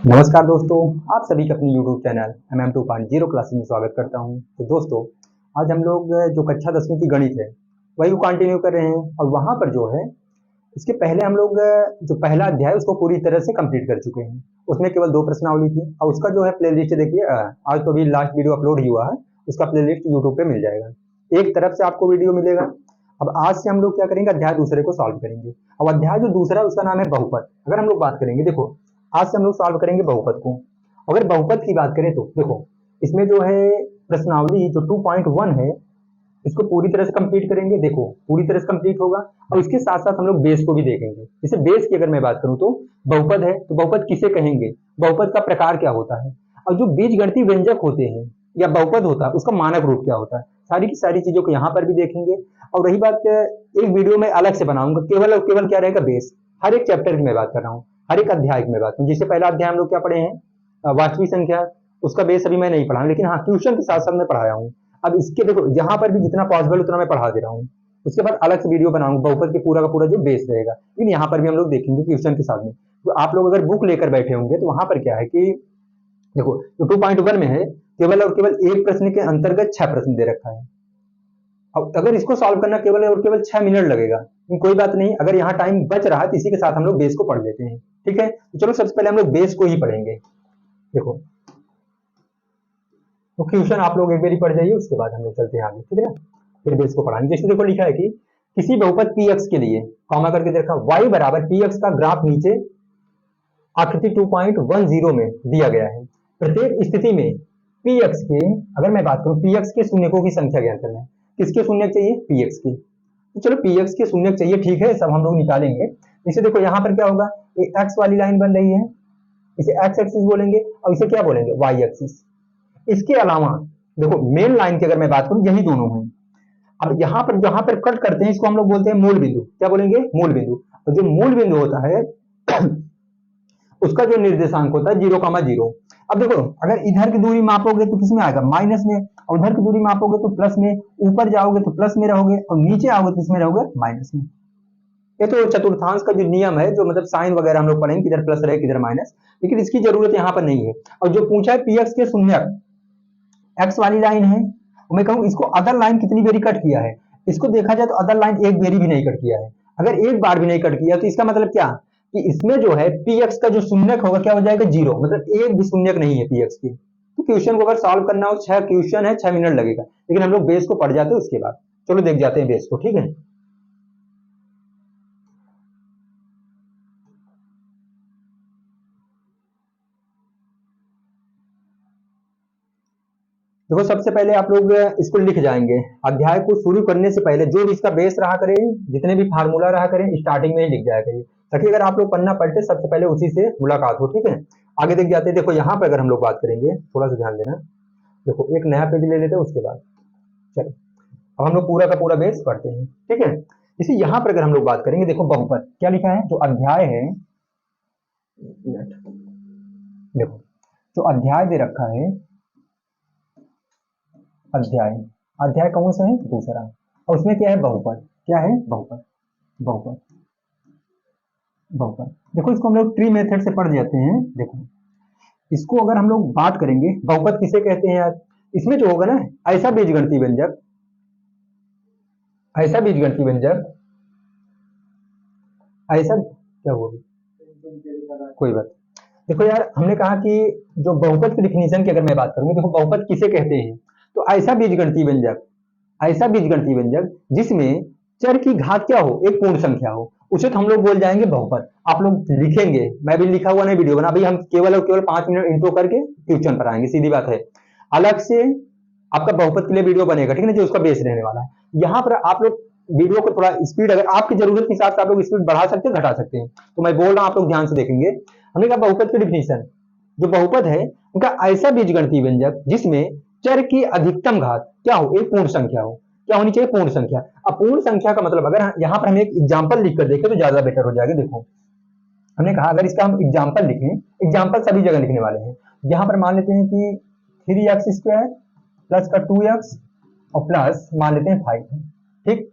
नमस्कार दोस्तों, आप सभी का अपनी YouTube चैनल MM 2.0 क्लासेस में स्वागत करता हूं। तो दोस्तों, आज हम लोग जो कक्षा 10वीं की गणित है वही कंटिन्यू कर रहे हैं और वहां पर जो है इसके पहले हम लोग जो पहला अध्याय उसको पूरी तरह से कंप्लीट कर चुके हैं। उसमें केवल 2 प्रश्नावली थी और उसका जो है प्लेलिस्ट देखिए, आज तो अभी लास्ट वीडियो अपलोड ही हुआ है, उसका प्लेलिस्ट यूट्यूब पे मिल जाएगा। एक तरफ से आपको वीडियो मिलेगा। अब आज से हम लोग क्या करेंगे, अध्याय दूसरे को सॉल्व करेंगे। अब अध्याय जो दूसरा है उसका नाम है बहुपद। अगर हम लोग बात करेंगे, देखो आज से हम लोग सॉल्व करेंगे बहुपद को। अगर बहुपद की बात करें तो देखो इसमें जो है प्रश्नावली जो 2.1 है इसको पूरी तरह से कंप्लीट करेंगे। देखो पूरी तरह से कंप्लीट होगा और इसके साथ साथ हम लोग बेस को भी देखेंगे। जैसे बेस की अगर मैं बात करूं तो बहुपद है तो बहुपद किसे कहेंगे, बहुपद का प्रकार क्या होता है, और जो बीजगणितीय व्यंजक होते हैं या बहुपद होता है उसका मानक रूप क्या होता है, सारी की सारी चीजों को यहाँ पर भी देखेंगे। और रही बात, एक वीडियो में अलग से बनाऊंगा, केवल और केवल क्या रहेगा, बेस। हर एक चैप्टर की मैं बात कर रहा हूँ, हर एक अध्याय की मैं बात करूँ। जिससे पहला अध्याय हम लोग क्या पढ़े हैं, वास्तविक संख्या, उसका बेस अभी मैं नहीं पढ़ा, लेकिन हाँ ट्यूशन के साथ साथ मैं पढ़ाया हूँ। अब इसके देखो यहाँ पर भी जितना पॉसिबल उतना मैं पढ़ा दे रहा हूँ। उसके बाद अलग से वीडियो बनाऊंगा, बहुपद के पूरा का पूरा जो बेस रहेगा, लेकिन यहाँ पर भी हम लोग देखेंगे ट्यूशन के साथ में। तो आप लोग अगर बुक लेकर बैठे होंगे तो वहां पर क्या है कि देखो जो 2.1 में है केवल और केवल एक प्रश्न के अंतर्गत 6 प्रश्न दे रखा है। अब अगर इसको सॉल्व करना केवल और केवल 6 मिनट लगेगा, कोई बात नहीं, अगर यहाँ टाइम बच रहा है तो इसी के साथ हम लोग बेस को पढ़ लेते हैं। ठीक है, तो चलो सबसे पहले हम लोग बेस को ही पढ़ेंगे। देखो तो क्वेश्चन आप लोग एक बार पढ़ जाइए, उसके बाद हम लोग चलते हैं आगे, ठीक है ना। फिर बेस को पढ़ाएंगे। जैसे देखो लिखा है कि किसी बहुपद px के लिए कॉमा करके देखा y बराबर px का ग्राफ नीचे आकृति 2.10 में दिया गया है। प्रत्येक स्थिति में px के, अगर मैं बात करूं px के शून्यकों की संख्या ज्ञात करना है। किसके शून्यक चाहिए, px की। तो चलो px के शून्यक चाहिए, ठीक है, सब हम लोग निकालेंगे। इसे देखो यहाँ पर क्या होगा, एक x वाली लाइन बन रही है, इसे x एक्सिस बोलेंगे और इसे क्या बोलेंगे, y एक्सिस। इसके अलावा देखो मेन लाइन की अगर मैं बात करूं यही दोनों हैं। अब यहाँ पर जहां पर कट करते हैं इसको हम लोग बोलते हैं मूल बिंदु। क्या बोलेंगे, मूल बिंदु। और जो मूल बिंदु होता है उसका जो निर्देशांक होता है 0,0। अब देखो अगर इधर की दूरी मापोगे तो किसमें आएगा, माइनस में, और उधर की दूरी मापोगे तो प्लस में, ऊपर जाओगे तो प्लस में रहोगे और नीचे आओगे तो किसमें रहोगे, माइनस में। ये तो चतुर्थांश का जो नियम है, जो मतलब साइन वगैरह हम लोग पढ़ेंगे, किधर प्लस रहे किधर माइनस, लेकिन इसकी जरूरत यहाँ पर नहीं है। और जो पूछा है पीएक्स के शून्यक, एक्स वाली लाइन है, मैं कहूँ इसको अदर लाइन कितनी बेरी कट किया है, इसको देखा जाए तो अदर लाइन एक बेरी भी नहीं कट किया है। अगर एक बार भी नहीं कट किया तो इसका मतलब क्या कि इसमें जो है px का जो शून्यक होगा क्या हो जाएगा, 0, मतलब एक भी शून्यक नहीं है px की। तो क्वेश्चन को अगर सॉल्व करना हो, 6 क्वेश्चन है, 6 मिनट लगेगा, लेकिन हम लोग बेस को पढ़ जाते हैं उसके बाद। चलो देख जाते हैं बेस को, ठीक है। देखो सबसे पहले आप लोग इसको लिख जाएंगे। अध्याय को शुरू करने से पहले जो भी इसका बेस रहा करे, जितने भी फार्मूला रहा करें, स्टार्टिंग में ही लिख जाया करिए, ताकि अगर आप लोग पढ़ना पलटे सबसे पहले उसी से मुलाकात हो, ठीक है। आगे देख जाते हैं। देखो यहाँ पर अगर हम लोग बात करेंगे, थोड़ा सा ध्यान देना। देखो एक नया पेज ले लेते हैं उसके बाद चलो अब हम लोग पूरा का पूरा बेस पढ़ते हैं, ठीक है। इसी यहाँ पर अगर हम लोग बात करेंगे, देखो बहुपद क्या लिखा है, जो अध्याय है, देखो जो अध्याय दे रखा है, अध्याय, अध्याय कौन सा है, दूसरा, और उसमें क्या है, बहुपद। क्या है, बहुपद, बहुपद, बहुपद। देखो इसको हम लोग ट्री मेथड से पढ़ जाते हैं। देखो इसको अगर हम लोग बात करेंगे, बहुपद किसे कहते हैं यार, इसमें जो होगा ना, ऐसा बीजगणितीय व्यंजक, ऐसा बीजगणितीय व्यंजक, ऐसा क्या हुआ, कोई बात। देखो यार हमने कहा कि जो बहुपद की डिफिनीशन की अगर मैं बात करूंगी, देखो बहुपद किसे कहते हैं, तो ऐसा बीजगणितीय व्यंजक, ऐसा बीजगणितीय व्यंजक जिसमें चर की घात क्या हो, एक पूर्ण संख्या हो, उसे तो हम लोग बोल जाएंगे बहुपद। आप लोग लिखेंगे, मैं भी लिखा हुआ नहीं वीडियो बना, अभी हम केवल और केवल 5 मिनट इंट्रो करके क्वेश्चन पर आएंगे, सीधी बात है। अलग से आपका बहुपद के लिए वीडियो बनेगा, ठीक है ना, जो उसका बेस रहने वाला है। यहाँ पर आप लोग वीडियो को थोड़ा स्पीड, अगर आपकी जरूरत के हिसाब से आप लोग स्पीड बढ़ा सकते हैं, घटा सकते हैं, तो मैं बोल रहा हूँ आप लोग ध्यान से देखेंगे। हमने कहा बहुपद की डिफिनीशन, जो बहुपद है उनका ऐसा बीजगणितीय व्यंजक जिसमें चर की अधिकतम घात क्या हो, एक पूर्ण संख्या हो। क्या होनी चाहिए, पूर्ण संख्या। अब पूर्ण संख्या का मतलब अगर यहाँ पर हम एक एग्जाम्पल लिख कर देखें तो ज्यादा बेटर हो जाएगा। देखो हमने कहा अगर इसका हम एग्जाम्पल लिखें, एग्जाम्पल सभी जगह लिखने वाले हैं। यहाँ पर मान लेते हैं कि 3x² प्लस का 2x और प्लस मान लेते हैं 5, ठीक।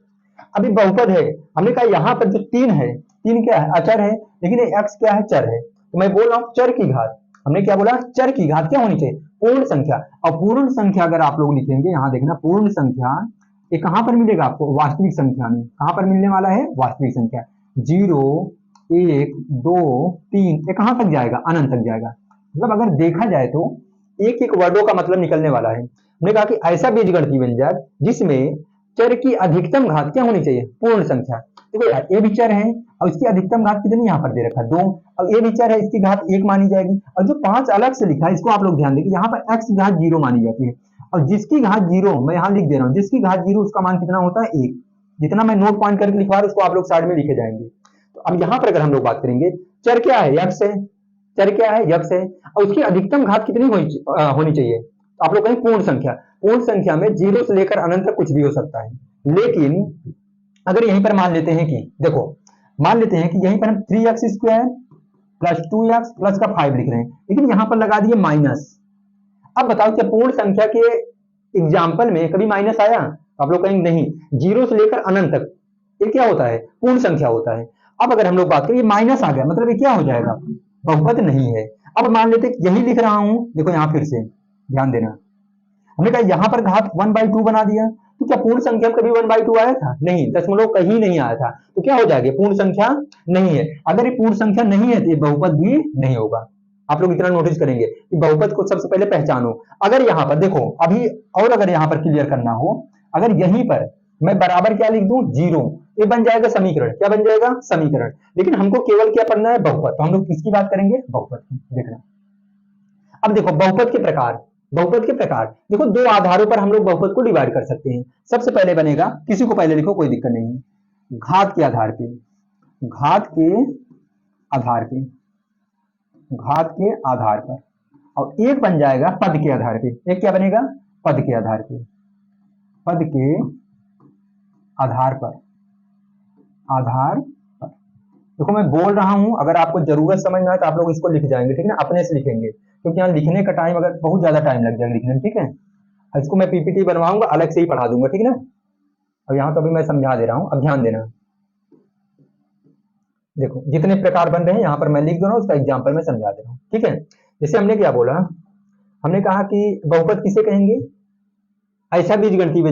अभी बहुपद है, हमने कहा यहाँ पर जो 3 है, 3 क्या है, अचर है, लेकिन ये x क्या है, चर है। तो मैं बोल रहा हूँ चर की घात, हमने क्या बोला, चर की घात क्या होनी चाहिए, पूर्ण संख्या। और पूर्ण संख्या अगर आप लोग लिखेंगे, यहाँ देखना पूर्ण संख्या ये कहां पर मिलेगा आपको, वास्तविक संख्या में। कहां पर मिलने वाला है, वास्तविक संख्या। 0 1 2 3 ये कहां तक जाएगा, अनंत तक जाएगा। मतलब अगर देखा जाए तो एक एक वर्डों का मतलब निकलने वाला है। हमने कहा कि ऐसा बीजगणितीय व्यंजक जिसमें चर की अधिकतम घात क्या होनी चाहिए, पूर्ण संख्या। देखो यार, ये भी चर है और इसकी अधिकतम घात कितनी यहाँ पर दे रखा है, 2। और ये भी चर है, इसकी घात 1 मानी जाएगी। और जो 5 अलग से लिखा है, इसको आप लोग ध्यान दें कि यहाँ पर x की घात 0 मानी जाती है। और जिसकी घात 0 मैं यहाँ लिख दे रहा हूँ, जिसकी घात 0 उसका मान कितना होता है, 1। जितना मैं नोट पॉइंट करके लिखवा रहा हूँ उसको आप लोग साइड में लिखे जाएंगे। तो अब यहाँ पर अगर हम लोग बात करेंगे, चर क्या है, x है। चर क्या है, x है। और उसकी अधिकतम घात कितनी होनी चाहिए, तो आप लोग कहें पूर्ण संख्या। पूर्ण संख्या में 0 से लेकर अनंत तक कुछ भी हो सकता है। लेकिन अगर यहीं पर मान लेते हैं कि देखो, मान लेते हैं कि यहीं पर हम 3x² प्लस 2x प्लस का 5 लिख रहे हैं, लेकिन यहां पर लगा दिए माइनस। अब बताओ क्या पूर्ण संख्या के एग्जाम्पल में कभी माइनस आया, आप लोग कहेंगे नहीं। 0 से लेकर अनंत तक ये क्या होता है, पूर्ण संख्या होता है। अब अगर हम लोग बात करें, ये माइनस आ गया, मतलब ये क्या हो जाएगा, बहुपद नहीं है। अब मान लेते यही लिख रहा हूं, देखो यहां फिर से ध्यान देना, हमने कहा यहां पर घात 1/2 बना दिया, तो क्या पूर्ण संख्या में कभी 1/2 आया था, नहीं। दशमलव कहीं नहीं आया था, तो क्या हो जाएगा, पूर्ण संख्या नहीं है। अगर ये पूर्ण संख्या नहीं है तो ये बहुपद भी नहीं होगा। आप लोग इतना नोटिस करेंगे कि बहुपद को सबसे पहले पहचानो। अगर यहाँ पर देखो अभी, और अगर यहाँ पर क्लियर करना हो, अगर यहीं पर मैं बराबर क्या लिख दूं, 0, ये बन जाएगा समीकरण। क्या बन जाएगा, समीकरण। लेकिन हमको केवल क्या पढ़ना है, बहुपद। तो हम लोग किसकी बात करेंगे, बहुपद की। देखना अब देखो बहुपद के प्रकार, बहुपद के प्रकार देखो, 2 आधारों पर हम लोग बहुपद को डिवाइड कर सकते हैं। सबसे पहले बनेगा, किसी को पहले लिखो कोई दिक्कत नहीं है, घात के आधार पे। घात के आधार पे, घात के आधार पर। और एक बन जाएगा पद के आधार पे। एक क्या बनेगा, पद के आधार पे। पद के आधार पर, आधार पर। देखो मैं बोल रहा हूं, अगर आपको जरूरत समझ में आए तो आप लोग इसको लिख जाएंगे, ठीक है ना, अपने से लिखेंगे, क्योंकि यहाँ लिखने का टाइम अगर बहुत ज्यादा टाइम लग जाएगा लिखने में, ठीक है। इसको मैं पीपीटी बनवाऊंगा, अलग से ही पढ़ा दूंगा, ठीक है ना। अब यहाँ तो अभी मैं समझा दे रहा हूँ, अब ध्यान देना। देखो जितने प्रकार बन रहे हैं यहाँ पर मैं लिख दे रहा हूँ, उसका एग्जाम्पल मैं समझा दे रहा हूँ, ठीक है। जैसे हमने क्या बोला, हमने कहा कि बहुपद किसे कहेंगे, ऐसा बीजगणितीय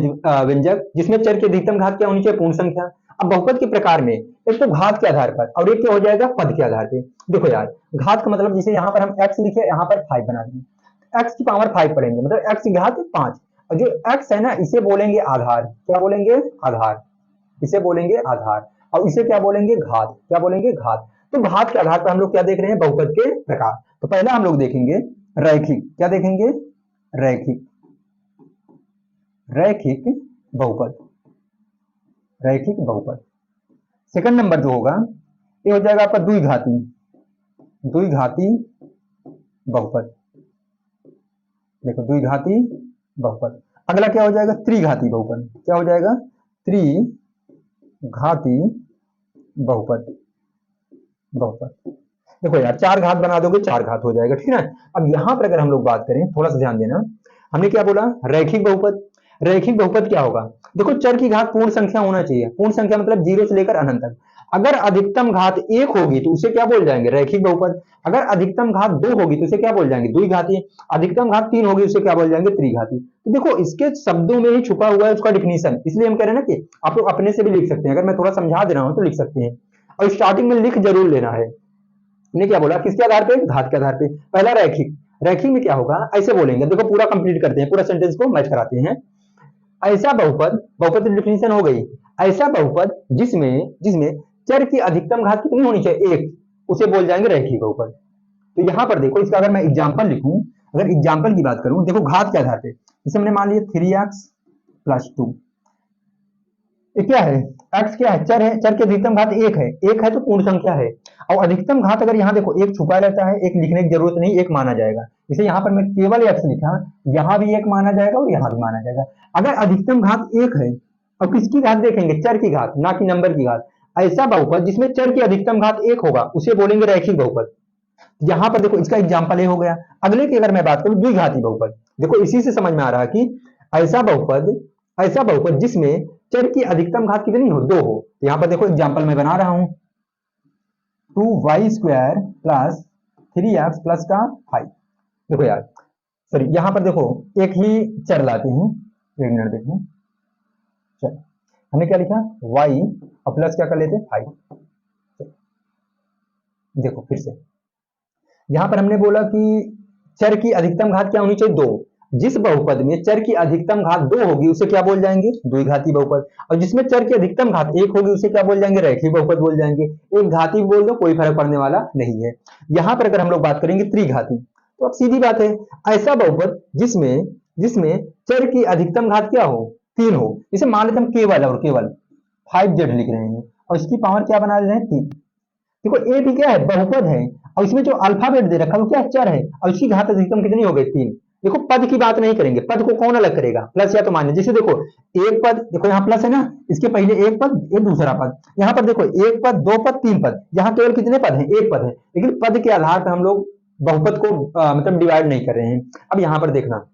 व्यंजक जिसमें चर की अधिकतम घात क्या होनी चाहिए, पूर्ण संख्या। अब बहुपद के प्रकार में एक तो घात के आधार पर और एक क्या हो जाएगा, पद के आधार पे। देखो यार, घात का मतलब जैसे यहाँ पर हम x लिखे, यहाँ पर 5 बना दिए, x की पावर 5 पढ़ेंगे, मतलब x की घात 5। और जो x है ना, इसे बोलेंगे आधार। क्या बोलेंगे, आधार। इसे बोलेंगे आधार। और इसे क्या बोलेंगे, घात। क्या बोलेंगे, घात। तो घात के आधार पर हम लोग क्या देख रहे हैं, बहुपद के प्रकार। तो पहला हम लोग देखेंगे रैखिक। क्या देखेंगे, रैखिक। रैखिक बहुपद, रैखिक बहुपद। सेकंड नंबर जो होगा ये हो जाएगा आपका द्विघाती, द्विघाती बहुपद। देखो द्विघाती बहुपद। अगला क्या हो जाएगा, त्रिघाती बहुपद। क्या हो जाएगा, त्रिघाती बहुपद। बहुपद देखो यार, 4 घात बना दोगे 4 घात हो जाएगा, ठीक है ना। अब यहां पर अगर हम लोग बात करें, थोड़ा सा ध्यान देना, हमने क्या बोला, रैखिक बहुपद। रैखिक बहुपद क्या होगा, देखो चर की घात पूर्ण संख्या होना चाहिए। पूर्ण संख्या मतलब 0 से लेकर अनंत तक। अगर अधिकतम घात 1 होगी तो उसे क्या बोल जाएंगे, रैखिक बहुपद। अगर अधिकतम घात 2 होगी तो उसे क्या बोल जाएंगे, द्विघाती। अधिकतम घात 3 होगी उसे क्या बोल जाएंगे, त्रिघाती। तो देखो इसके शब्दों में ही छुपा हुआ है उसका डिफिनीशन, इसलिए हम कह रहे हैं ना कि आप लोग अपने से भी लिख सकते हैं। अगर मैं थोड़ा समझा दे रहा हूं तो लिख सकते हैं, और स्टार्टिंग में लिख जरूर लेना है। ने क्या बोला, किसके आधार पे, घात के आधार पे। पहला रैखिक। रैखिक में क्या होगा, ऐसे बोलेंगे, देखो पूरा कंप्लीट करते हैं, पूरा सेंटेंस को मैच कराते हैं। ऐसा बहुपद, बहुपद की डेफिनेशन हो गई, ऐसा बहुपद जिसमें जिसमें चर की अधिकतम घात कितनी होनी चाहिए, 1, उसे बोल जाएंगे रैखिक बहुपद। तो यहां पर देखो, इसका अगर मैं एग्जांपल लिखूं, अगर एग्जांपल की बात करूं, देखो घात के आधार पे, जैसे हमने मान लिया 3x + 2, ये क्या है, x क्या है, चर है। चर की अधिकतम घात 1 है, 1 है तो पूर्ण संख्या है। और अधिकतम घात अगर यहाँ देखो 1 छुपा रहता है, 1 लिखने की जरूरत नहीं, 1 माना जाएगा। जैसे यहाँ पर मैं केवल x लिखा, यहाँ भी 1 माना जाएगा और यहाँ भी माना जाएगा। अगर अधिकतम घात 1 है, और किसकी घात देखेंगे, चर की घात, ना कि नंबर की घात। ऐसा बहुपद जिसमें चर की अधिकतम घात 1 होगा उसे बोलेंगे रैखिक बहुपद। यहाँ पर देखो इसका एग्जाम्पल ये हो गया। अगले की अगर मैं बात करूं, द्विघाती बहुपद। देखो इसी से समझ में आ रहा है कि ऐसा बहुपद, ऐसा बहुपद जिसमें चर की अधिकतम घात कितनी हो, 2 हो। यहाँ पर देखो एग्जाम्पल मैं बना रहा हूं, 2y² + 3x प्लस का 5। देखो यार, सॉरी यहाँ पर देखो एक ही चर लाते हैं, एक मिनट देखो, चलो हमने क्या लिखा, y और प्लस क्या कर लेते हैं 5। देखो फिर से यहां पर हमने बोला कि चर की अधिकतम घात क्या होनी चाहिए, 2। जिस बहुपद में चर की अधिकतम घात 2 होगी उसे क्या बोल जाएंगे, द्विघाती बहुपद। और जिसमें चर की अधिकतम घात 1 होगी उसे क्या बोल जाएंगे, रैखिक बहुपद बोल जाएंगे। एक घाती बोल दो, कोई फर्क पड़ने वाला नहीं है। यहां पर अगर हम लोग बात करेंगे त्रिघाती, तो अब सीधी बात है, ऐसा बहुपद जिसमें जिसमें चर की अधिकतम घात क्या हो, 3 हो। जैसे मान लेते हम केवल और केवल 5z लिख रहे हैं और इसकी पावर क्या बना रहे हैं, 3। देखो ए भी क्या है, बहुपद है, और इसमें जो अल्फाबेट दे रखा है वो क्या, चर है, और इसकी घात अधिकतम कितनी हो गई, 3। देखो पद की बात नहीं करेंगे, पद को कौन अलग करेगा, प्लस या तो माइनस। जैसे देखो एक पद, देखो यहाँ प्लस है ना, इसके पहले एक पद, ये दूसरा पद। यहाँ पर देखो एक पद, दो पद, तीन पद, यहाँ केवल कितने पद हैं, एक पद है, लेकिन पद के आधार पर हम लोग बहुपद को मतलब डिवाइड नहीं कर रहे हैं। अब यहाँ पर देखना,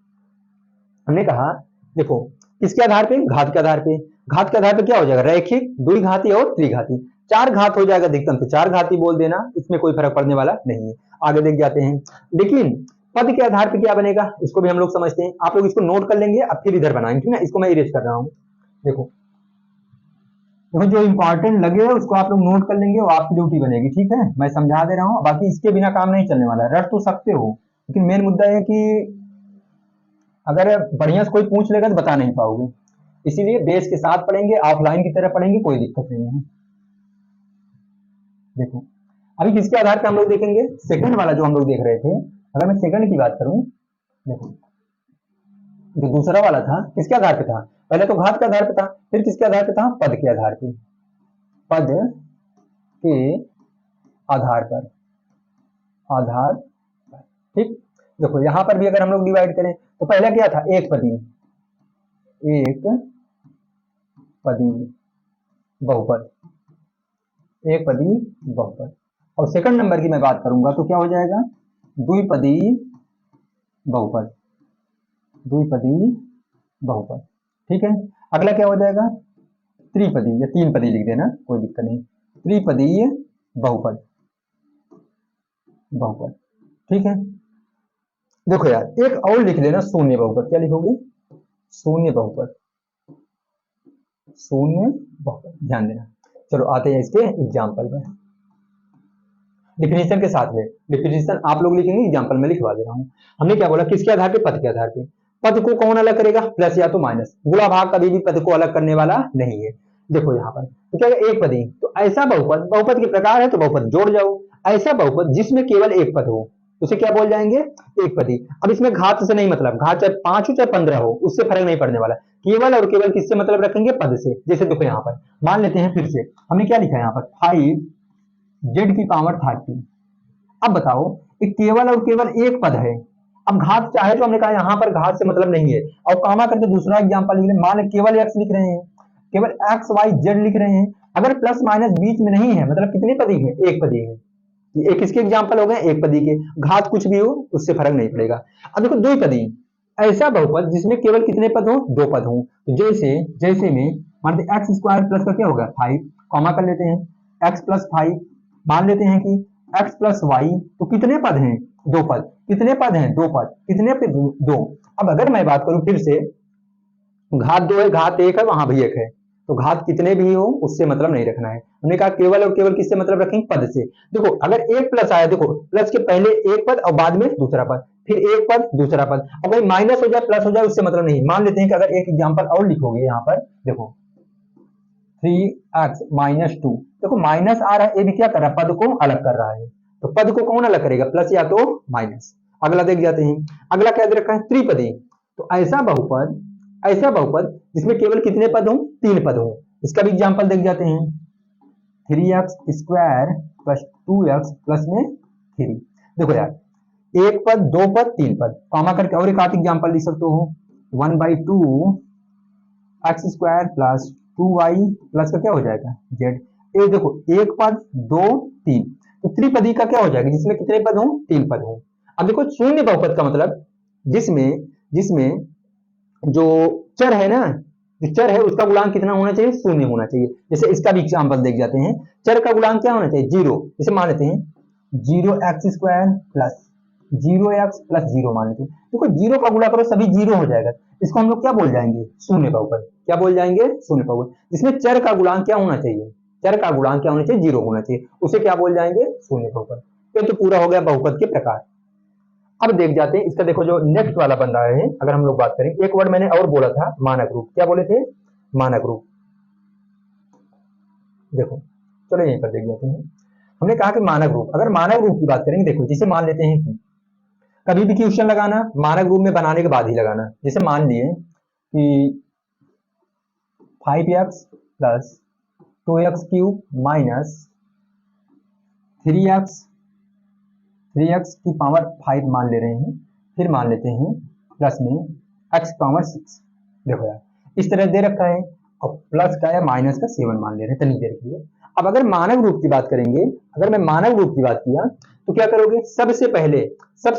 हमने कहा देखो किसके आधार पे, घात के आधार पे। घात के आधार पे क्या हो जाएगा, रैखिक, द्विघाती और त्रिघाती। 4 घात हो जाएगा अधिकतम, तो 4 घाती बोल देना, इसमें कोई फर्क पड़ने वाला नहीं है। आगे देख जाते हैं, लेकिन पद के आधार पे क्या बनेगा, इसको भी हम लोग समझते हैं। आप लोग इसको नोट कर लेंगे, अब फिर इधर बनाएंगे, ठीक है। इसको मैं इरेज कर रहा हूँ। देखो देखो जो इंपॉर्टेंट लगे उसको आप लोग नोट कर लेंगे, वो आपकी ड्यूटी बनेगी, ठीक है। मैं समझा दे रहा हूँ, बाकी इसके बिना काम नहीं चलने वाला है। रट तो सकते हो, लेकिन मेन मुद्दा है कि अगर बढ़िया से कोई पूछ लेगा तो बता नहीं पाओगे, इसीलिए बेस के साथ पढ़ेंगे, ऑफलाइन की तरह पढ़ेंगे, कोई दिक्कत नहीं है। देखो अभी किसके आधार पे हम लोग देखेंगे, सेकंड वाला जो हम लोग देख रहे थे। अगर मैं सेकंड की बात करूं, देखो जो दूसरा वाला था किसके आधार पे था, पहले तो घात के आधार पे था, फिर किसके आधार पे था, पद के आधार पे, पद के आधार पर, आधार पर, ठीक। देखो यहां पर भी अगर हम लोग डिवाइड करें तो पहला क्या था, एक पदी, एक पदी बहुपद, एक पदी बहुपद। और सेकंड नंबर की मैं बात करूंगा तो क्या हो जाएगा, द्विपदी बहुपद, द्विपदी बहुपद, ठीक है। अगला क्या हो जाएगा, त्रिपदी या तीन पदी लिख देना, कोई दिक्कत नहीं, त्रिपदी बहुपद, बहुपद, ठीक है। देखो यार एक और लिख लेना, शून्य बहुपद। क्या लिखोगे, शून्य बहुपद, शून्य बहुपद, ध्यान देना। चलो आते हैं इसके एग्जाम्पल में, डिफिनेशन के साथ में। डिफिनेशन आप लोग लिखेंगे, एग्जाम्पल में लिखवा दे रहा हूं। हमने क्या बोला, किसके आधार पे, पद के आधार पे। पद को कौन अलग करेगा, प्लस या तो माइनस। गुणा भाग कभी भी पद को अलग करने वाला नहीं है। देखो यहाँ पर तो क्या है, एक पदी, तो ऐसा बहुपद, बहुपद के प्रकार है तो बहुपद जोड़ जाओ। ऐसा बहुपद जिसमें केवल एक पद हो उसे क्या बोल जाएंगे, एक पदी। अब इसमें घात से नहीं मतलब, घात चाहे 5 हो चाहे 15 हो, उससे फर्क नहीं पड़ने वाला। केवल और केवल किससे मतलब रखेंगे, पद से। जैसे देखो यहाँ पर मान लेते हैं, फिर से हमने क्या लिखा है यहाँ पर, 5z की पावर 30। अब बताओ ये केवल और केवल एक पद है। अब घात चाहे तो हमने कहा यहाँ पर घात से मतलब नहीं है, और कामा करके दूसरा एग्जांपल लिख रहे हैं, मान केवल x लिख रहे हैं, केवल x y z लिख रहे हैं। अगर प्लस माइनस बीच में नहीं है, मतलब कितने पदी है, एक पदी है। ये किसके एग्जांपल हो गए, एक पदी के। घात कुछ भी हो उससे फर्क नहीं पड़ेगा। अब देखो द्विपदी, ऐसा बहुपद जिसमें केवल कितने पद हो, दो पद हो। जैसे जैसे में मान लीजिए एक्स स्क्वायर प्लस का क्या होगा 5, कॉमा कर लेते हैं, x प्लस 5। मान लेते हैं कि x प्लस वाई, तो कितने पद हैं, दो पद। कितने पद हैं, दो पद। कितने पे, दो। अब अगर मैं बात करूं फिर से, घात 2 है, घात 1 है, वहां भी 1 है, तो घात कितने भी हो उससे मतलब नहीं रखना है। हमने कहा केवल और केवल किससे मतलब रखेंगे, पद से। देखो अगर एक प्लस आया, देखो प्लस के पहले एक पद और बाद में दूसरा पद, फिर एक पद दूसरा पद। अगर माइनस हो जाए प्लस हो जाए उससे मतलब नहीं। मान लेते हैं कि अगर एक एग्जांपल और लिखोगे यहाँ पर, देखो 3x माइनस 2, देखो माइनस आ रहा है, ये भी क्या कर रहा है, पद को अलग कर रहा है। तो पद को कौन अलग करेगा, प्लस या तो माइनस। अगला देख जाते हैं, अगला क्या दे रखा है, त्रिपदी। तो ऐसा बहुपद, ऐसा बहुपद जिसमें केवल कितने पद हों, तीन पद हों। इसका भी एग्जांपल देख जाते हैं, 3x square plus 2x plus में 3। देखो यार एक पद, दो पद, तीन पद, कॉमा करके और एक आठ एग्जांपल लिख सकते हो, 1/2 x square plus 2y plus का क्या हो जाएगा, z। ये देखो एक पद, दो, तीन, तो त्रिपदी का क्या हो जाएगा, जिसमें कितने पद हों, तीन पद हों। अब देखो शून्य बहुपद का मतलब जिसमें जिसमें जो चर है ना, जो चर है उसका गुणांक कितना होना चाहिए, शून्य होना चाहिए। जैसे इसका भी एग्जांपल देख जाते हैं, चर का गुणांक क्या होना चाहिए, 0। जैसे मान लेते हैं 0x² प्लस 0x+0 मान लेते हैं। देखो जीरो का गुणा करो सभी जीरो हो जाएगा, इसको हम लोग क्या बोल जाएंगे, शून्य का ऊपर क्या बोल जाएंगे, शून्य का ऊपर, जिसमें चर का गुणांक क्या होना चाहिए, चर का गुणांक क्या होना चाहिए, जीरो होना चाहिए, उसे क्या बोल जाएंगे, शून्य का ऊपर। तो पूरा हो गया बहुपद के प्रकार। अब देख जाते हैं इसका, देखो जो नेक्स्ट वाला बन रहा है, अगर हम लोग बात करें, एक वर्ड मैंने और बोला था, मानक रूप, क्या बोले थे, मानक रूप। देखो चलो यहीं पर देख जाते हैं, हमने कहा कि मानक रूप, अगर मानक रूप की बात करेंगे, देखो जिसे मान लेते हैं कि कभी भी क्वेश्चन लगाना मानक रूप में बनाने के बाद ही लगाना, जैसे मान लिए कि 5x plus 2x³ minus 3x की पावर 5 मान ले रहे हैं, फिर मान लेते हैं प्लस में x की पावर 6। देखो यार इस तरह दे रखा है, और प्लस का या माइनस का 7 मान ले रहे हैं तनी देर के लिए। अब अगर मानक रूप की बात करेंगे, अगर मैं मानक रूप की बात किया तो क्या करोगे, सबसे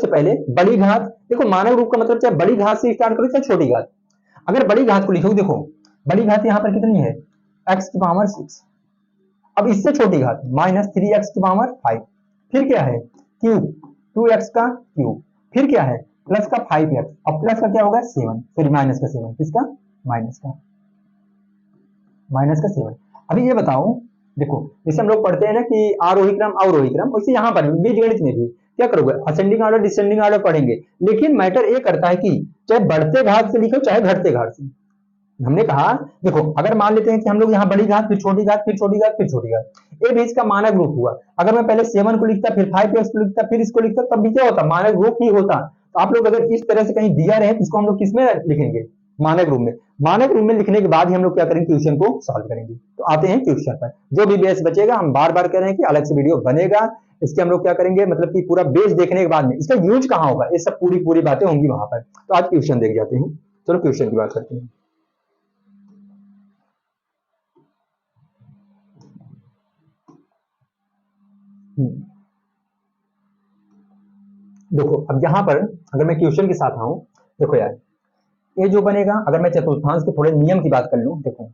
पहले बड़ी घात, देखो मानक रूप का मतलब चाहे बड़ी घात से स्टार्ट करो चाहे छोटी घात। अगर बड़ी घात को लिखोगे, देखो बड़ी घात यहाँ पर कितनी है, x की पावर 6, अब इससे छोटी घात माइनस 3x की पावर 5, फिर क्या है क्यूब 2x का क्यूब, फिर क्या है प्लस का 5x, अब प्लस का क्या होगा 7, फिर माइनस का 7, किसका, माइनस का 7। अभी ये बताओ, देखो जैसे हम लोग पढ़ते हैं ना कि आरोही क्रम अवरोही क्रम, वैसे यहाँ पर बीजगणित में भी क्या करोगे, असेंडिंग ऑर्डर डिसेंडिंग ऑर्डर पढ़ेंगे, लेकिन मैटर ये करता है कि चाहे बढ़ते घात से लिखो चाहे घटते घात से। हमने कहा देखो अगर मान लेते हैं कि हम लोग यहाँ बड़ी घात फिर छोटी घात फिर छोटी घात फिर छोटी घात, ये भी इसका मानक रूप हुआ। अगर मैं पहले 7 को लिखता फिर 5x को लिखता फिर इसको लिखता, तब भी क्या होता, मानक रूप ही होता। तो आप लोग अगर इस तरह से कहीं दिया रहे तो इसको हम लोग किसमें लिखेंगे, मानक रूप में। मानक रूप में लिखने के बाद ही हम लोग क्या करेंगे, क्वेश्चन को सॉल्व करेंगे। तो आते हैं क्वेश्चन पर, जो भी बेस बचेगा हम बार बार कह रहे हैं कि अलग से वीडियो बनेगा, इसके हम लोग क्या करेंगे, मतलब कि पूरा बेस देखने के बाद में इसका यूज कहाँ होगा, ये सब पूरी बातें होंगी वहां पर। तो आज क्वेश्चन देख जाते हैं, चलो क्वेश्चन की बात करते हैं। देखो अब यहाँ पर अगर मैं क्वेश्चन के साथ आऊं, देखो यार ये जो बनेगा, अगर मैं चतुर्थांश के थोड़े नियम की बात कर लूं, देखो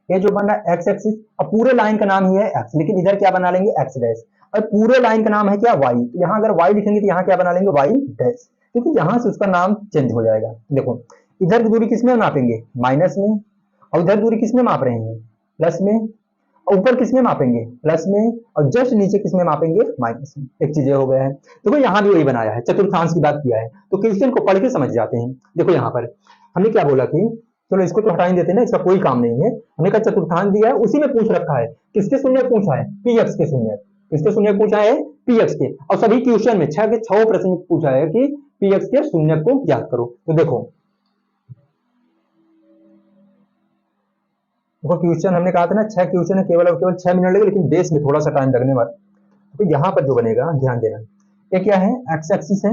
ये जो बन रहा है एक्स एक्सिस, अब पूरे लाइन का नाम ही है एक्स, लेकिन इधर क्या बना लेंगे एक्स डैश, और पूरे लाइन का नाम है क्या वाई, तो यहाँ अगर वाई लिखेंगे तो यहाँ क्या बना लेंगे वाई डैश, क्योंकि यहाँ से उसका नाम चेंज हो जाएगा। देखो इधर की दूरी किसमें नापेंगे, माइनस में, और इधर दूरी किसमें माप रहे हैं, प्लस में, ऊपर किसमें मापेंगे, प्लस में, और जस्ट नीचे किसमें मापेंगे, माइनस में। एक चीज हो गया है, देखो यहाँ भी वही बनाया है, चतुर्थांश की बात किया है, तो क्वेश्चन को पढ़ के समझ जाते हैं। देखो यहाँ पर हमने क्या बोला कि चलो इसको तो हटा ही देते हैं ना, इसका कोई काम नहीं है। हमने कहा चतुर्थांश दिया है, उसी में पूछ रखा है, किसके शून्य पूछा है, पीएक्स के शून्य, किसके शून्य पूछा है, पीएक्स के, और सभी क्वेश्चन में 6 के 6 प्रश्न पूछा है कि पीएक्स के शून्य को ज्ञात करो। तो देखो क्वेश्चन हमने कहा था ना 6 क्वेश्चन है, केवल और केवल 6 मिनट लगे, लेकिन बेस में थोड़ा सा टाइम लगने वाला। तो यहाँ पर जो बनेगा ध्यान देना, ये क्या है, एक्स एक्सिस है,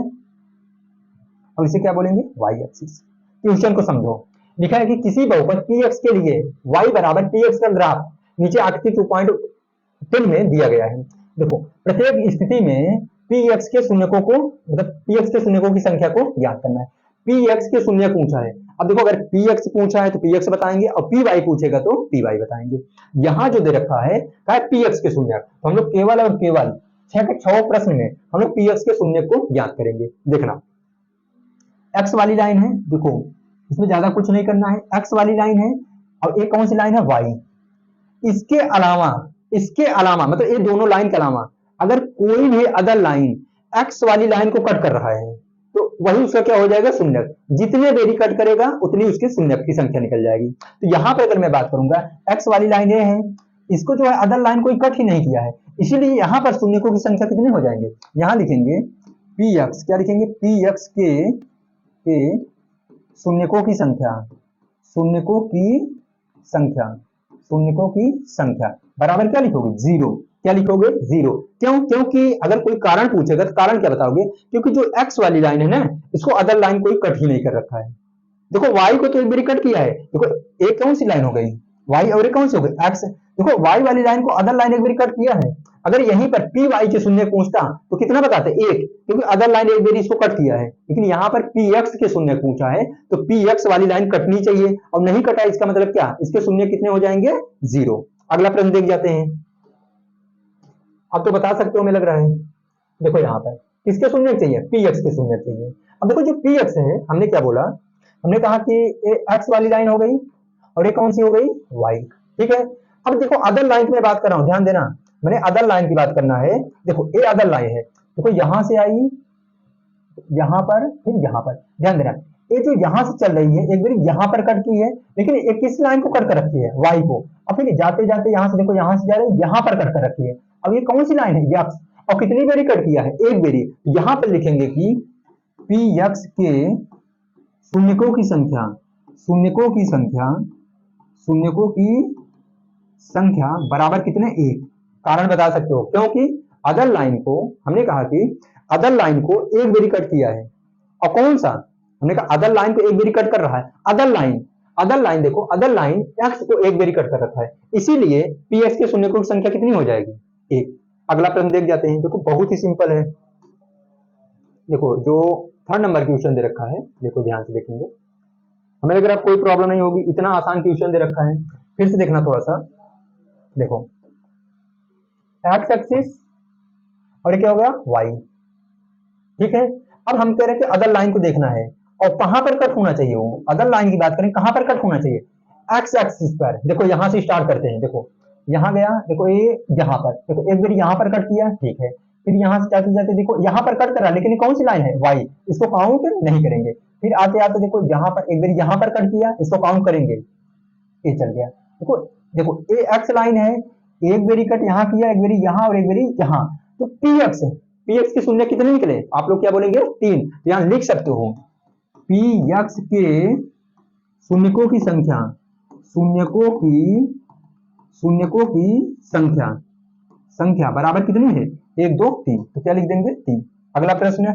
और इसे क्या बोलेंगे, वाई एक्सिस। क्वेश्चन को समझो, लिखा है कि किसी बहुपद px के लिए y बराबर px का ग्राफ नीचे आकृति 2.10 में दिया गया है। देखो प्रत्येक स्थिति में px के शून्यकों को, मतलब px के शून्यकों की संख्या को ज्ञात करना है। px के शून्य पूछा है, अब देखो अगर px पूछा है तो px बताएंगे, और py पूछेगा तो py बताएंगे। यहां जो दे रखा है px के शून्य, तो हम लोग केवल और केवल 6 के 6 प्रश्न में हम लोग px के शून्य को ज्ञात करेंगे। देखना x वाली लाइन है, देखो इसमें ज्यादा कुछ नहीं करना है, x वाली लाइन है, और एक कौन सी लाइन है, y। इसके अलावा मतलब ये दोनों लाइन के अलावा अगर कोई भी अदर लाइन x वाली लाइन को कट कर रहा है तो वही उसका क्या हो जाएगा, शून्यक। जितने देरी कट करेगा उतनी उसके शून्यक की संख्या निकल जाएगी। तो यहां पर अगर मैं बात करूंगा, x वाली लाइन ये है, इसको जो है अदर लाइन कोई कट ही नहीं किया है, इसीलिए यहां पर शून्यकों की संख्या कितने हो जाएंगे, यहां लिखेंगे px, क्या लिखेंगे, px के शून्यकों की संख्या, शून्यकों की संख्या बराबर क्या लिखोगे, 0। क्या लिखोगे, 0। क्यों, क्योंकि अगर कोई कारण पूछेगा तो कारण क्या बताओगे, क्योंकि जो x वाली लाइन है ना, इसको अदर लाइन कोई कट ही नहीं कर रखा है। देखो y को तो एक बार कट किया है, देखो एक कौन सी लाइन हो गई, y, और एक कौन सी हो गई x। देखो y वाली लाइन को अदर लाइन एक बार कट किया है, अगर यहीं पर पी वाई के शून्य पूछता तो कितना बताते, 1, क्योंकि अदर लाइन एक बार इसको कट किया है, लेकिन यहाँ पर पी एक्स के शून्य पूछा है तो पी एक्स वाली लाइन कटनी चाहिए, और नहीं कटा, इसका मतलब क्या, इसके शून्य कितने हो जाएंगे, 0। अगला प्रश्न देख जाते हैं। अब तो बता सकते हो, हमें लग रहा है देखो यहाँ पर किसके शून्य चाहिए, पी एक्स के शून्य चाहिए। अब देखो जो पी एक्स है, हमने क्या बोला, हमने कहा कि ये एक्स वाली लाइन हो गई और ये कौन सी हो गई, वाई। ठीक है, अब देखो अदर लाइन की मैं बात कर रहा हूँ, ध्यान देना, मैंने अदर लाइन की बात करना है। देखो ये अदर लाइन है, देखो यहां से आई, यहाँ पर, फिर यहाँ पर, ध्यान देना, ये जो यहाँ से चल रही है एक बार यहाँ पर कट की है, लेकिन ये किस लाइन को कट कर रखी है, वाई को। और फिर जाते जाते यहाँ से देखो, यहाँ से जा रही है, यहाँ पर कट कर रखी है। अब ये कौन सी लाइन है, यक्स, और कितनी बारी कट किया है, एक बारी। यहाँ पर लिखेंगे कि पी यक्स के शून्यकों की संख्या, शून्यकों की संख्या, शून्यकों की संख्या बराबर कितने, एक। कारण बता सकते हो, क्योंकि अदर लाइन को हमने कहा कि अदर लाइन को एक बारी कट किया है, और कौन सा, हमने कहा अदर लाइन को एक बारी कट कर रहा है, अदर लाइन, अदर लाइन देखो, अदर लाइन एक्स को एक बारी कट कर रखा है, इसीलिए पी एक्स के शून्यकों की संख्या कितनी हो जाएगी, एक। अगला प्रश्न देख जाते हैं, देखो बहुत ही सिंपल है। देखो जो 3rd नंबर क्वेश्चन दे रखा है, देखो ध्यान से देखेंगे, हमें अगर आप कोई प्रॉब्लम नहीं होगी, इतना आसान क्वेश्चन दे रखा है। फिर से देखना थोड़ा सा, देखो एक्स एक्सिस और क्या हो गया, वाई। ठीक है, अब हम कह रहे हैं कि अदर लाइन को देखना है, और कहां पर कट होना चाहिए, वो अदर लाइन की बात करें, कहां पर कट होना चाहिए, एक्स एक्सिस पर। देखो यहां से स्टार्ट करते हैं, देखो यहां गया, देखो ये यहां पर, देखो एक बार यहां पर कट किया, ठीक है, फिर यहां से जाते जाते देखो यहां पर कट करा, लेकिन ये कौन सी लाइन है, वाई, इसको काउंट नहीं करेंगे। फिर आते आते देखो यहां पर एक बार यहां पर कट किया, इसको काउंट करेंगे, ये चल गया। देखो देखो ये एक्स लाइन है, एक बारी कट यहाँ किया, एक बारी यहाँ और एक बारी यहाँ, तो पी एक्स है, पी एक्स के शून्य कितने निकले, आप लोग क्या बोलेंगे, 3। यहाँ लिख सकते हो पी एक्स के शून्यकों की संख्या, शून्यकों की, शून्यकों की संख्या, संख्या बराबर कितनी है, 1 2 3, तो क्या लिख देंगे, 3। अगला प्रश्न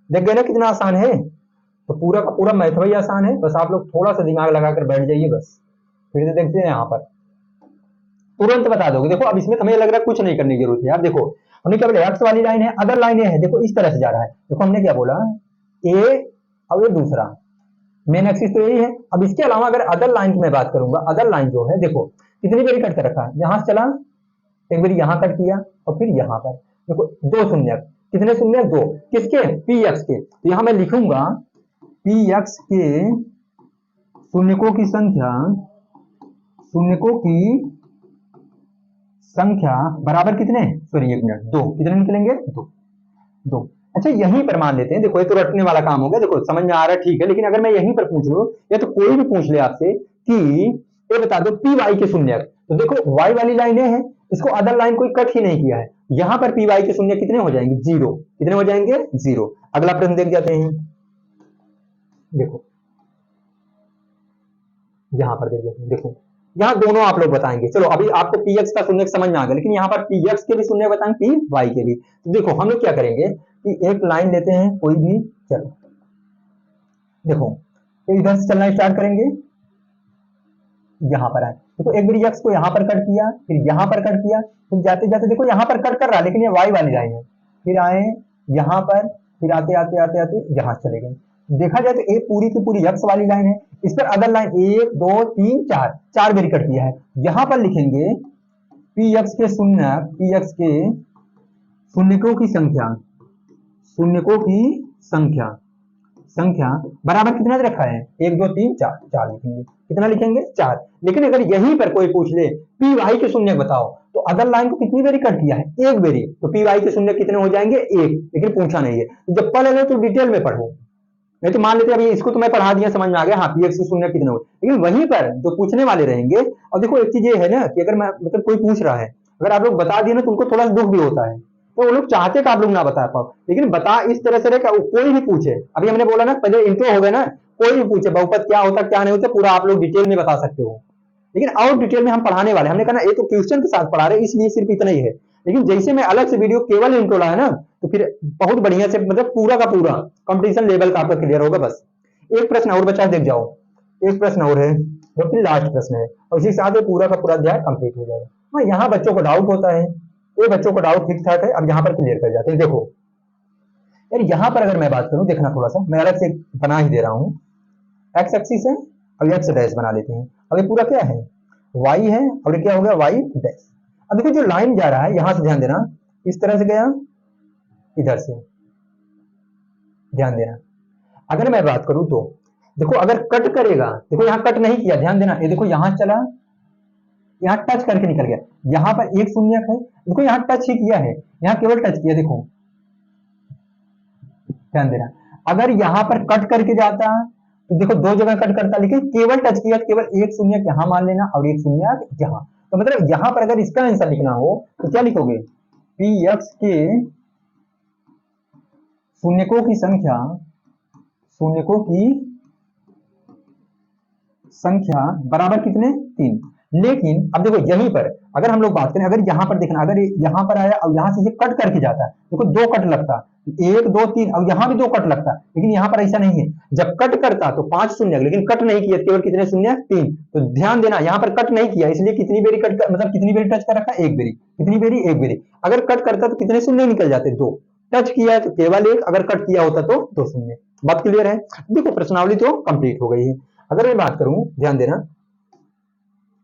देख गए ना कितना आसान है, तो पूरा का पूरा मैथ ही आसान है, बस आप लोग थोड़ा सा दिमाग लगाकर बैठ जाइए बस। फिर से देखते हैं, यहाँ पर तुरंत बता दोगे। देखो अब इसमें हमें लग रहा है कुछ नहीं करने की जरूरत है यार। देखो हमने क्या बोला, एक्स वाली लाइन है, अदर लाइन ये है, देखो इस तरह से जा रहा है। देखो हमने क्या बोला, ए और ये दूसरा मेन एक्सिस तो यही है। अब इसके अलावा अगर अदर लाइन की मैं बात करूंगा, अदर लाइन जो है देखो कितनी बारी कट कर रखा है, यहां से चला, एक बार यहां कट किया और फिर यहां पर, देखो 2 शून्य, कितने शून्य, 2, किसके, पी एक्स के। तो यहां मैं लिखूंगा पी एक्स के शून्यकों की संख्या, शून्यकों की संख्या बराबर कितने, सॉरी 1 मिनट, 2, कितने निकलेंगे, 2 2। अच्छा यहीं पर मान लेते हैं, देखो ये तो रटने वाला काम हो गया, देखो समझ में आ रहा है, ठीक है, लेकिन अगर मैं यहीं पर पूछ लूं, या तो कोई भी पूछ ले आपसे कि ये बता दो पी वाई के शून्य, तो देखो वाई वाली लाइन है, इसको अदर लाइन कोई कट ही नहीं किया है, यहां पर पी वाई के शून्य कितने हो जाएंगे, 0। कितने हो जाएंगे, 0। अगला प्रश्न देख जाते हैं, देखो यहां पर देख जाते हैं, देखो यहाँ दोनों आप लोग बताएंगे। चलो अभी आपको पी एक्स का शून्य समझ में आ गया, लेकिन यहाँ पर पी एक्स के भी शून्य बताएंगे, पी वाई के भी। तो देखो हम लोग क्या करेंगे कि एक लाइन लेते हैं कोई भी, चलो देखो इधर से चलना स्टार्ट करेंगे, यहाँ पर आए, देखो एक बार एक्स को यहाँ पर कट किया, फिर यहाँ पर कट किया, फिर जाते जाते देखो यहाँ पर कट कर रहा है, लेकिन ये वाई वाली लाइन है, फिर आए यहाँ पर, फिर आते आते आते आते यहाँ चले गए। देखा जाए तो एक पूरी की पूरी एक्स वाली लाइन है, इस पर अदर लाइन 1 2 3 4 4 बार कट किया है। यहां पर लिखेंगे पी एक्स के शून्य, पी एक्स के शून्यकों की संख्या, शून्यकों की संख्या, संख्या बराबर कितना रखा है, 1 2 3 4, 4 लिखेंगे। कितना लिखेंगे, 4। लेकिन अगर यहीं पर कोई पूछ ले पी वाई के शून्य बताओ, तो अदर लाइन को कितनी बारी कट किया है, 1 बारी, तो पी वाई के शून्य कितने हो जाएंगे, 1। लेकिन पूछा नहीं है, जब पढ़ लो तो डिटेल में पढ़ो, नहीं तो मान लेते अभी इसको तो मैं पढ़ा दिया, समझ में आ गया, हाँ पी एक्स के शून्य कितने हो, लेकिन वहीं पर जो पूछने वाले रहेंगे। और देखो एक चीज ये है ना कि अगर मैं मतलब कोई पूछ रहा है, अगर आप लोग बता दिए ना तो उनको थोड़ा दुख भी होता है, तो वो लोग चाहते कि आप लोग ना बता पाओ, लेकिन बता इस तरह से रहे कोई भी पूछे। अभी हमने बोला ना, पहले इंट्रो हो गया ना, कोई भी पूछे बहुपद क्या होता क्या नहीं होता, पूरा आप लोग डिटेल में बता सकते हो। लेकिन और डिटेल में हम पढ़ाने वाले, हमने कहा ना ये तो क्वेश्चन के साथ पढ़ा रहे, इसलिए सिर्फ इतना ही है। लेकिन जैसे मैं अलग से वीडियो केवल इंट्रो लाया ना, तो फिर बहुत बढ़िया से मतलब पूरा का पूरा कंपटीशन लेवल का आपका क्लियर होगा। बस एक प्रश्न और बचा, देख जाओ, एक प्रश्न और है जो कि लास्ट प्रश्न है, और इसी के साथ पूरा का पूरा अध्याय कंप्लीट हो जाएगा। हाँ यहाँ बच्चों को डाउट होता है, ये बच्चों को डाउट ठीक ठाक है, अब यहाँ पर क्लियर कर जाते हैं। देखो यार यहाँ पर अगर मैं बात करूं, देखना थोड़ा सा मैं अलग से बना ही दे रहा हूँ, एक्स एक्सिस है और एक्स डैश बना लेते हैं। अब ये पूरा क्या है, वाई है, और ये क्या हो गया, वाई डैश। अब देखो जो लाइन जा रहा है, यहां से ध्यान देना, इस तरह से गया, इधर से, ध्यान देना। अगर मैं बात करूं तो देखो अगर कट करेगा, देखो यहाँ कट नहीं किया, ध्यान देना, ये देखो यहाँ चला, यहाँ टच करके निकल गया, यहाँ पर एक शून्यक है, देखो यहाँ टच ही किया है, यहाँ केवल टच किया, देखो ध्यान देना। अगर यहाँ पर कट करके जाता तो देखो दो जगह कट करता, लेकिन केवल टच किया, केवल एक शून्यक यहाँ मान लेना और एक शून्यक यहाँ। तो मतलब यहाँ पर अगर इसका आंसर लिखना हो तो क्या लिखोगे, पी एक्स के शून्यकों की संख्या, शून्यकों की संख्या बराबर कितने, 3। लेकिन अब देखो यहीं पर अगर हम लोग बात करें, अगर यहाँ पर देखना, अगर यहाँ पर आया और यहाँ से ये कट करके जाता, देखो दो कट लगता, 1 2 3, और यहाँ भी दो कट लगता, लेकिन यहाँ पर ऐसा नहीं है। जब कट करता तो 5 शून्य, लेकिन कट नहीं किया, केवल कितने शून्य, 3। तो ध्यान देना यहाँ पर कट नहीं किया, इसलिए कितनी बेरी कट कर, मतलब कितनी बेरी टच कर रखा, एक बेरी। कितनी बेरी, एक बेरी। अगर कट करता तो कितने शून्य निकल जाते, 2। टच किया तो केवल 1, अगर कट किया होता तो 2 शून्य। बात क्लियर है। देखो प्रश्नावली तो कंप्लीट हो गई है। अगर मैं बात करूं, ध्यान देना,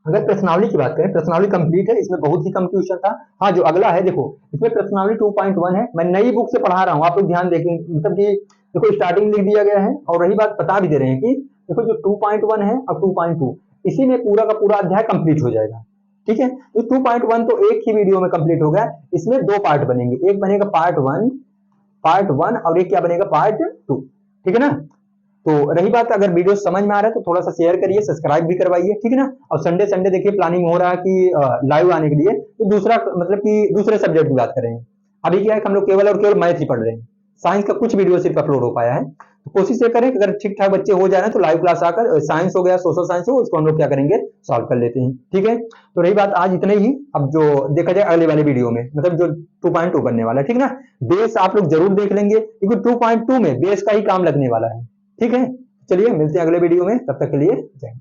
अगर प्रश्नावली की बात करें, प्रश्नावली कंप्लीट है, इसमें बहुत ही कम क्वेश्चन था। हाँ जो अगला है देखो, इसमें प्रश्नावली 2.1 है, मैं नई बुक से पढ़ा रहा हूँ, आप लोग ध्यान देखें, मतलब कि देखो स्टार्टिंग लिख दिया गया है और रही बात बता भी दे रहे हैं कि देखो जो 2.1 है और 2.2 इसी में पूरा का पूरा अध्याय कंप्लीट हो जाएगा। ठीक है, तो 2.1 तो एक ही वीडियो में कंप्लीट हो गया, इसमें 2 पार्ट बनेंगे, एक बनेगा पार्ट वन और एक क्या बनेगा, पार्ट 2। ठीक है ना। तो रही बात, अगर वीडियो समझ में आ रहा है तो थोड़ा सा शेयर करिए, सब्सक्राइब भी करवाइए, ठीक है ना। और संडे संडे देखिए प्लानिंग हो रहा है कि लाइव आने के लिए, तो दूसरा मतलब कि दूसरे सब्जेक्ट की बात करेंगे। अभी क्या है, हम लोग केवल और केवल मैथ ही पढ़ रहे हैं, साइंस का कुछ वीडियो सिर्फ अपलोड हो पाया है। तो कोशिश ये करें कि अगर ठीक ठाक बच्चे हो जाए तो लाइव क्लास आकर साइंस हो गया, सोशल साइंस हो, उसको हम लोग क्या करेंगे, सॉल्व कर लेते हैं। ठीक है, तो रही बात आज इतने ही। अब जो देखा जाए अगले वाले वीडियो में, मतलब जो 2.2 बनने वाला है, ठीक है ना। बेस आप लोग जरूर देख लेंगे क्योंकि 2.2 में बेस का ही काम लगने वाला है। ठीक है, चलिए मिलते हैं अगले वीडियो में, तब तक के लिए जय हिंद।